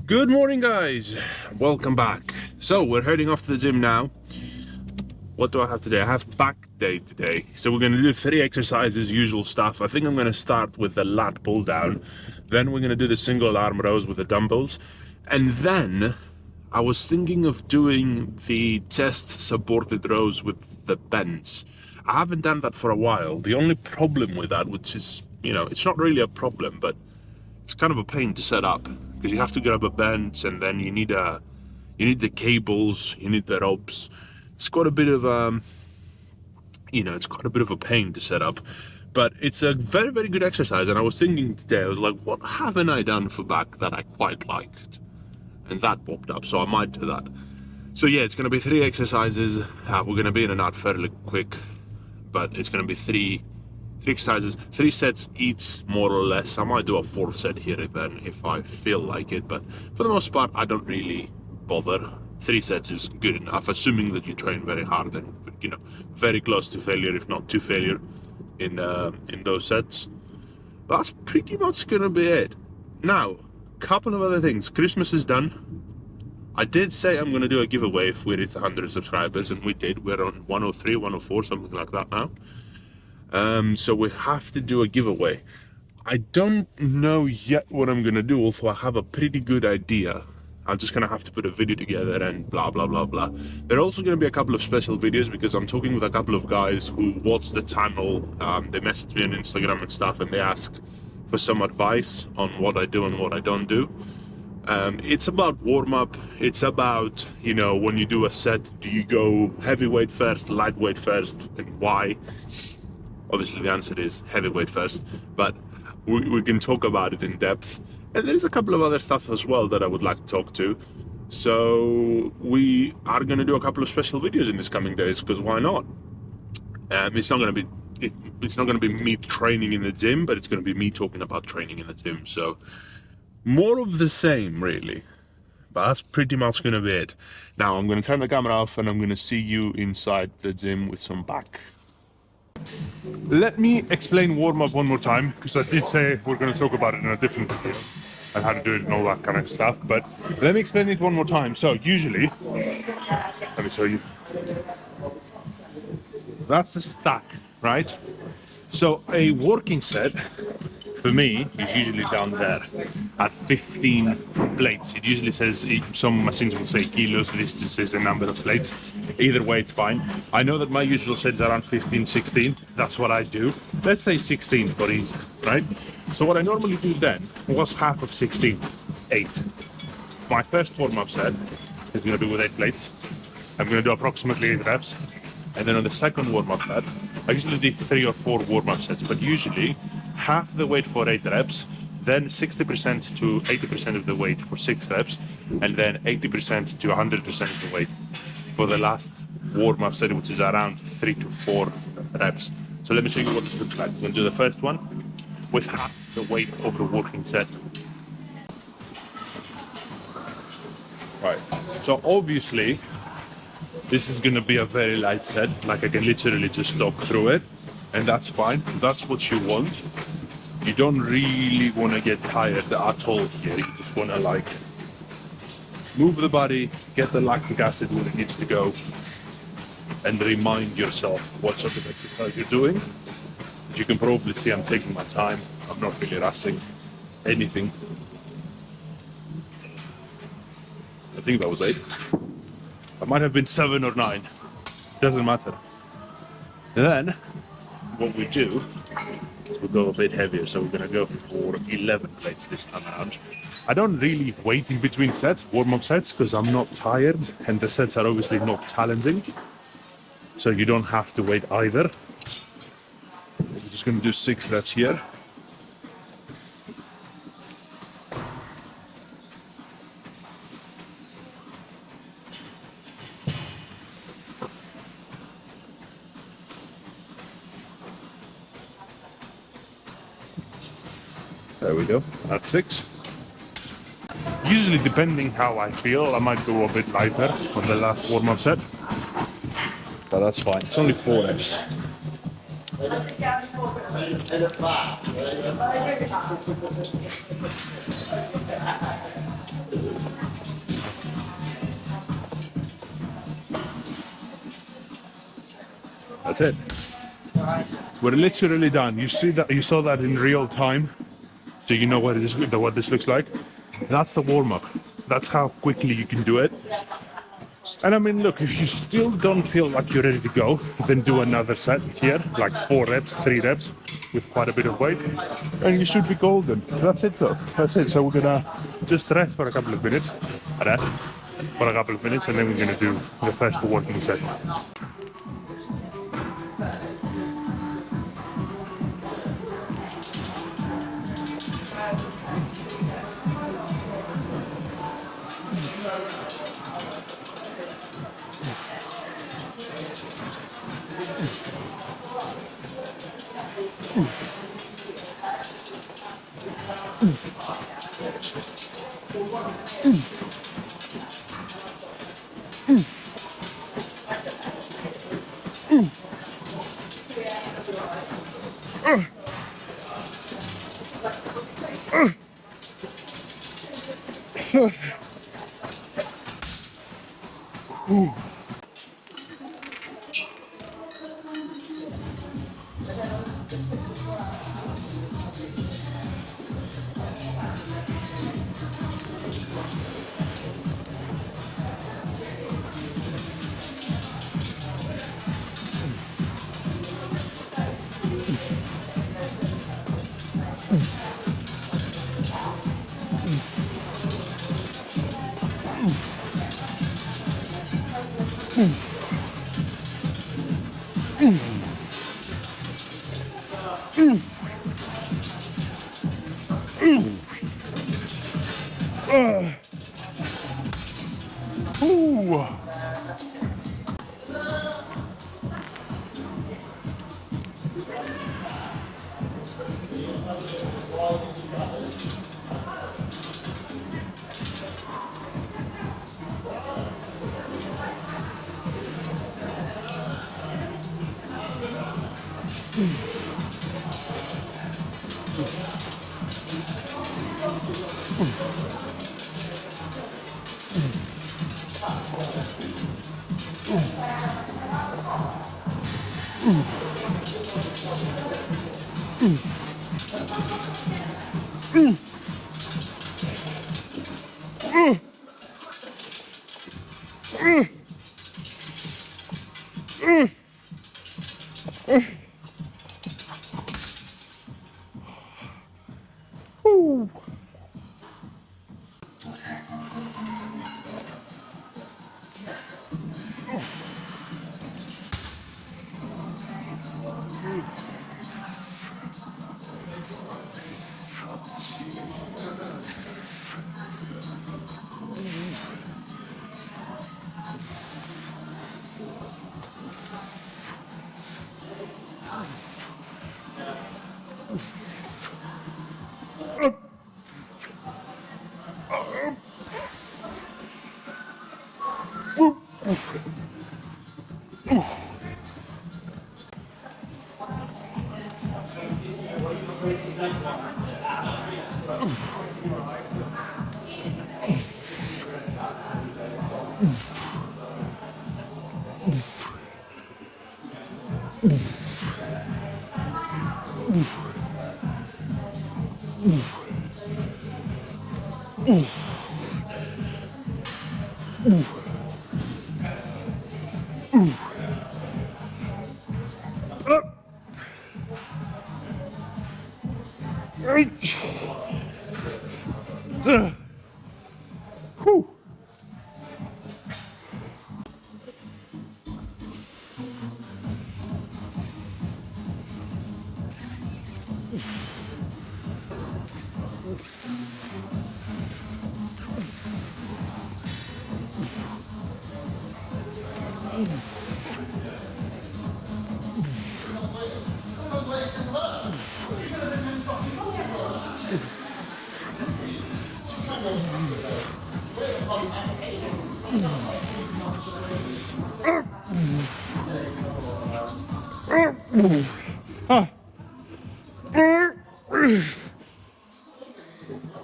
Good morning, guys. Welcome back. So we're heading off to the gym now. What do I have today? I have back day today. So we're going to do 3 exercises, usual stuff. I think I'm going to start with the lat pull down. Then we're going to do the single arm rows with the dumbbells. And then I was thinking of doing the chest supported rows with the bends. I haven't done that for a while. The only problem with that, which is, it's not really a problem, but it's kind of a pain to set up because you have to grab a bench and then you need the cables, you need the ropes. It's got a bit of it's got a bit of a pain to set up, but it's a very, very good exercise. And I was thinking today, I was like, what haven't I done for back that I quite liked? And that popped up, so I might do that. So yeah, it's going to be 3 exercises. We're going to be in and out fairly quick, but it's going to be 3 exercises, 3 sets each, more or less. I might do a 4th set here and then if I feel like it, but for the most part I don't really bother. 3 sets is good enough, assuming that you train very hard and very close to failure, if not to failure, in those sets. That's pretty much gonna be it. Now, couple of other things. Christmas is done. I did say I'm gonna do a giveaway if we reach 100 subscribers, and we did. We're on 103, 104, something like that now. So we have to do a giveaway. I don't know yet what I'm gonna do, although I have a pretty good idea. I'm just gonna have to put a video together and blah blah blah blah. There are also gonna be a couple of special videos because I'm talking with a couple of guys who watch the channel. They message me on Instagram and stuff, and they ask for some advice on what I do and what I don't do. It's about warm-up. It's about, when you do a set, do you go heavyweight first, lightweight first, and why? Obviously the answer is heavyweight first, but we can talk about it in depth. And there's a couple of other stuff as well that I would like to talk to. So we are going to do a couple of special videos in these coming days, because why not? It's not going to be me training in the gym, but it's going to be me talking about training in the gym. So more of the same, really. But that's pretty much going to be it. Now I'm going to turn the camera off and I'm going to see you inside the gym with some back. Let me explain warm-up one more time, because I did say we're going to talk about it in a different video and how to do it and all that kind of stuff, but let me explain it one more time. So usually, let me show you. That's the stack, right? So a working set for me is usually down there at 15 plates. It usually says, some machines will say kilos, this says the number of plates. Either way, it's fine. I know that my usual set is around 15, 16. That's what I do. Let's say 16 for easy, right? So what I normally do then was half of 16, 8. My first warm-up set is going to be with 8 plates. I'm going to do approximately 8 reps. And then on the second warm-up set, I usually do 3 or 4 warm-up sets, but usually half the weight for 8 reps, then 60% to 80% of the weight for 6 reps, and then 80% to 100% of the weight for the last warm-up set, which is around 3 to 4 reps. So let me show you what this looks like. We're going to do the first one with half the weight of the working set. Right, so obviously this is going to be a very light set, like I can literally just talk through it, and that's fine. That's what you want. You don't really want to get tired at all here. You just want to move the body, get the lactic acid where it needs to go, and remind yourself what sort of exercise you're doing. As you can probably see, I'm taking my time. I'm not really rushing anything. I think that was 8. I might have been 7 or 9. Doesn't matter. And then what we do is we go a bit heavier. So we're gonna go for 11 plates this time around. I don't really wait in between sets, warm-up sets, because I'm not tired and the sets are obviously not challenging. So you don't have to wait either. We're just gonna do 6 reps here. There we go, that's 6. Usually, depending how I feel, I might go a bit lighter on the last warm-up set. But that's fine, it's only 4 reps. That's it. We're literally done. You see that? You saw that in real time, so you know what this looks like. That's the warm-up. That's how quickly you can do it. And I mean, look, if you still don't feel like you're ready to go, then do another set here, like 4 reps, 3 reps, with quite a bit of weight, and you should be golden. That's it, though. That's it. So we're gonna just rest for a couple of minutes, and then we're gonna do the first working set.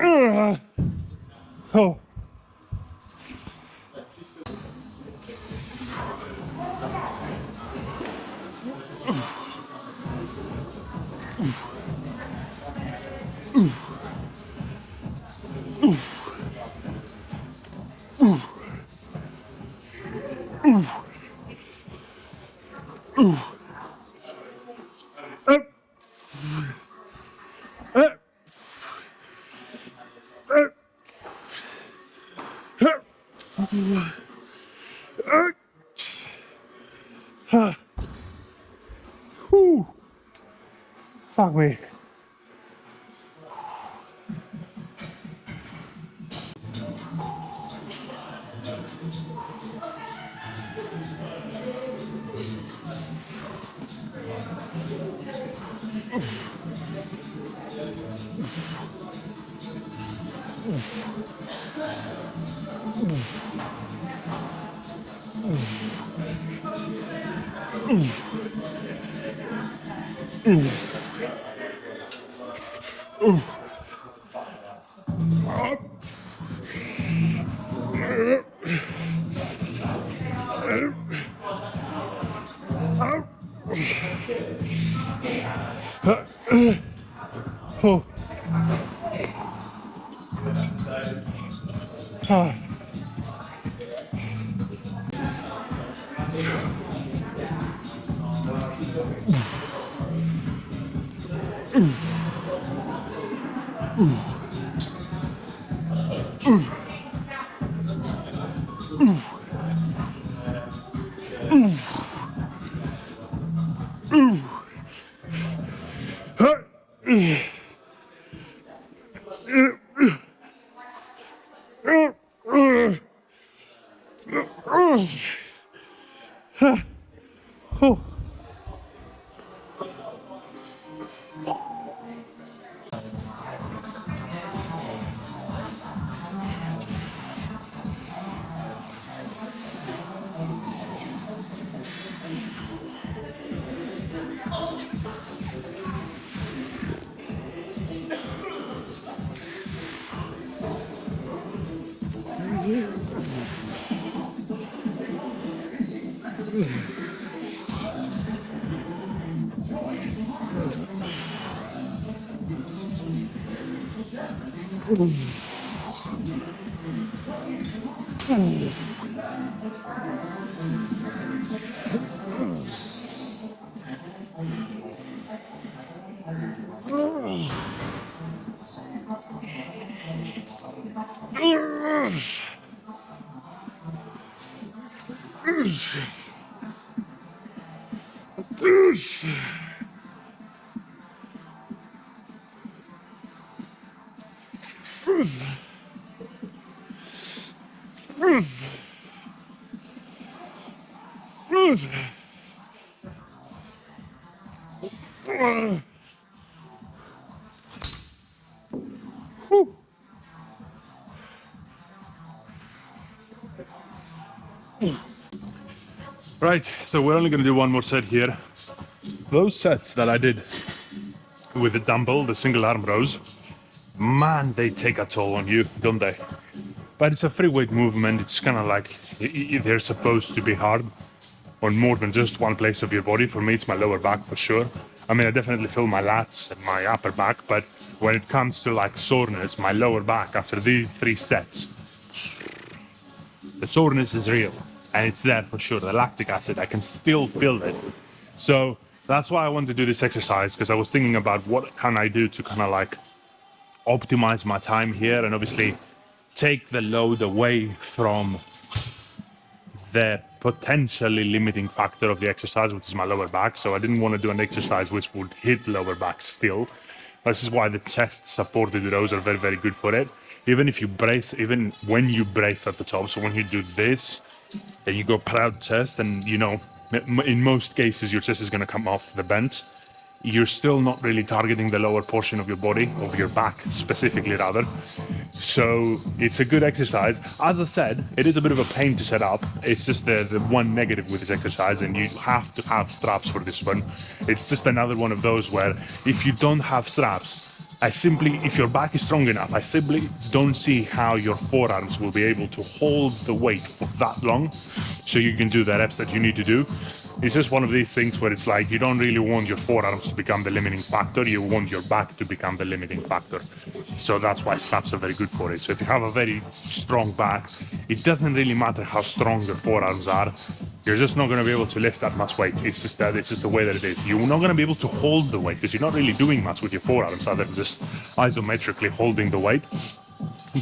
Oh. Whew. Fuck me. Oh. Ah. Oh. Right, so we're only going to do one more set here. Those sets that I did with the dumbbell, the single arm rows, man, they take a toll on you, don't they? But it's a free weight movement. It's kind of like they're supposed to be hard on more than just one place of your body. For me, it's my lower back for sure. I mean, I definitely feel my lats and my upper back, but when it comes to like soreness, my lower back after these 3 sets, the soreness is real and it's there for sure. The lactic acid, I can still feel it. So that's why I want to do this exercise, because I was thinking about what can I do to kind of like optimize my time here and obviously take the load away from the potentially limiting factor of the exercise, which is my lower back. So I didn't want to do an exercise which would hit lower back still. This is why the chest supported rows are very, very good for it. Even if you brace, even when you brace at the top, so when you do this, then you go proud chest, and you know, in most cases your chest is going to come off the bench. You're still not really targeting the lower portion of your body, of your back specifically rather. So it's a good exercise. As I said, it is a bit of a pain to set up. It's just the one negative with this exercise, and you have to have straps for this one. It's just another one of those where if you don't have straps, if your back is strong enough, I simply don't see how your forearms will be able to hold the weight for that long, so you can do the reps that you need to do. It's just one of these things where it's like you don't really want your forearms to become the limiting factor, you want your back to become the limiting factor. So that's why straps are very good for it. So if you have a very strong back, it doesn't really matter how strong your forearms are, you're just not going to be able to lift that much weight. It's just the way that it is. You're not going to be able to hold the weight because you're not really doing much with your forearms other than just isometrically holding the weight.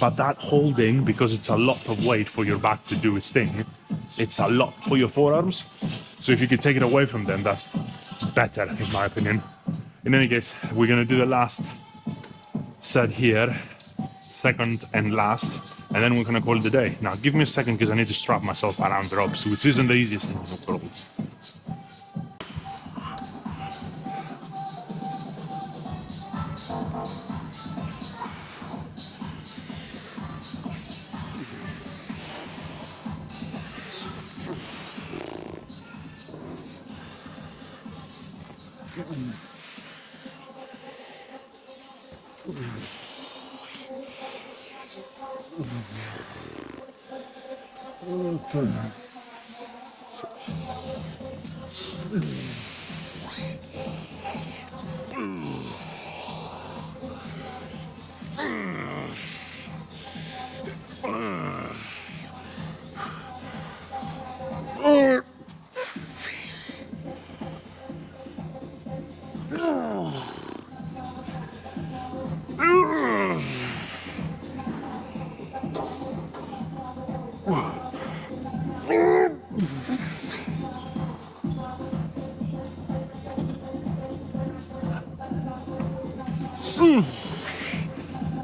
But that holding, because it's a lot of weight for your back to do its thing, it's a lot for your forearms. So if you could take it away from them, that's better in my opinion. In any case, we're going to do the last set here, second and last, and then we're going to call it a day. Now give me a second because I need to strap myself around the ropes, which isn't the easiest thing in the world.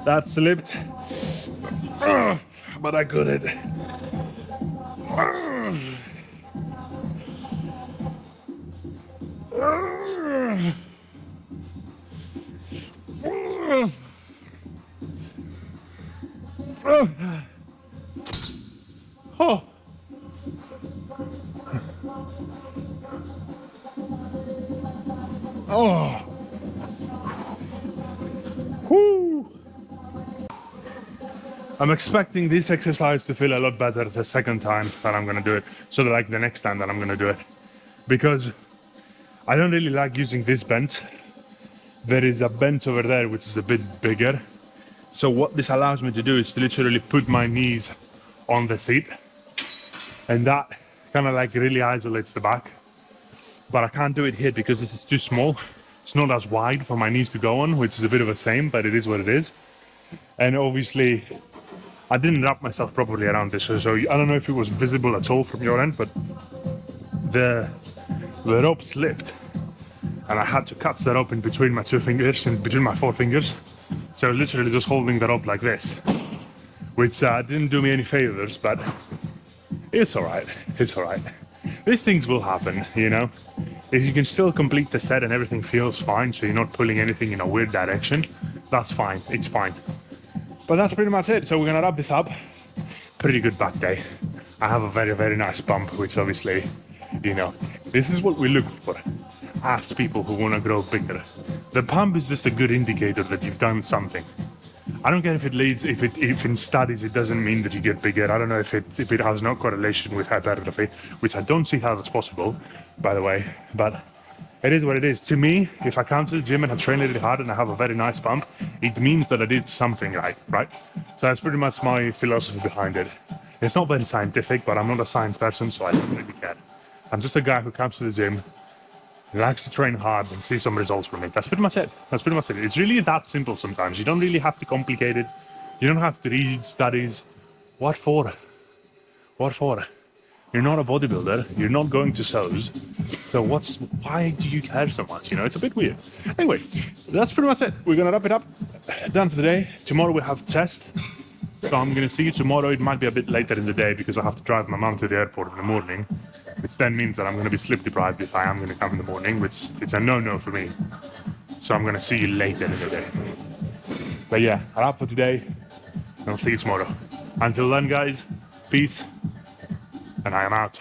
That slipped, but I got it. Oh. Oh. Whoo. I'm expecting this exercise to feel a lot better the second time that I'm gonna do it. So like the next time that I'm gonna do it. Because I don't really like using this bench. There is a bench over there which is a bit bigger. So what this allows me to do is to literally put my knees on the seat. And that kind of like really isolates the back. But I can't do it here because this is too small. It's not as wide for my knees to go on, which is a bit of a shame, but it is what it is. And obviously, I didn't wrap myself properly around this, so I don't know if it was visible at all from your end, but the rope slipped. And I had to cut the rope in between my 2 fingers, in between my 4 fingers. So literally just holding the rope like this, which didn't do me any favors, but it's all right. It's all right. These things will happen, you know. If you can still complete the set and everything feels fine, so you're not pulling anything in a weird direction, that's fine. It's fine. But that's pretty much it. So we're gonna wrap this up. Pretty good back day. I have a very, very nice bump, which obviously, you know, this is what we look for as people who want to grow bigger. The pump is just a good indicator that you've done something. I don't care if it leads, if in studies it doesn't mean that you get bigger. I don't know if it has no correlation with hypertrophy, which I don't see how that's possible, by the way. But it is what it is. To me, if I come to the gym and I train really hard and I have a very nice pump, it means that I did something right? So that's pretty much my philosophy behind it. It's not very scientific, but I'm not a science person, so I don't really care. I'm just a guy who comes to the gym, likes to train hard and see some results from it. That's pretty much it. That's pretty much it. It's really that simple sometimes. You don't really have to complicate it. You don't have to read studies. What for? What for? You're not a bodybuilder. You're not going to shows. So why do you care so much? You know, it's a bit weird. Anyway, that's pretty much it. We're going to wrap it up. Done for the day. Tomorrow we have test. So I'm going to see you tomorrow. It might be a bit later in the day because I have to drive my mom to the airport in the morning, which then means that I'm going to be sleep deprived if I am going to come in the morning, which it's a no-no for me. So I'm going to see you later in the day. But yeah, wrap for today, and I'll see you tomorrow. Until then, guys, peace, and I am out.